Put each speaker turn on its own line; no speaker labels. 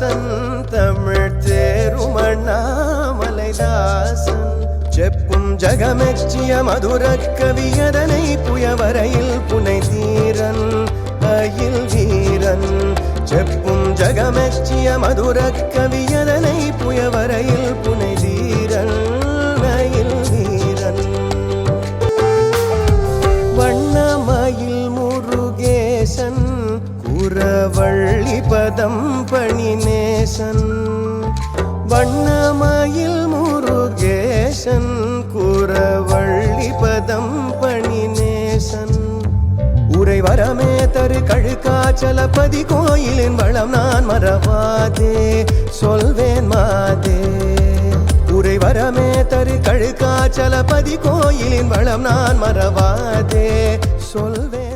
தாசன் தமிழ் தேரும் அண்ணாமலைதாசன் செப்பும் ஜகமெச்சிய மதுர கவியதனை புயவரையில் புனை தீரன் அயில் வீரன் செப்பும் ஜகமெச்சிய மதுர கவியதனை புயவரையில் புனை தீரன் அயில் வீரன் வண்ணமயில் முருகேசன் குரவள்ளி பதம் பணிநேசன் வண்ணமயில் முருகேசன் குரவள்ளி பதம் பணிநேசன் உரை வரமே தரு கழுக்காச்சலபதி கோயிலின் வளம் நான் மறவாதே சொல்வேன் மாதே உரை வரமே தரு கழுக்காச்சலபதி கோயிலின் வளம் நான் மறவாதே சொல்வேன்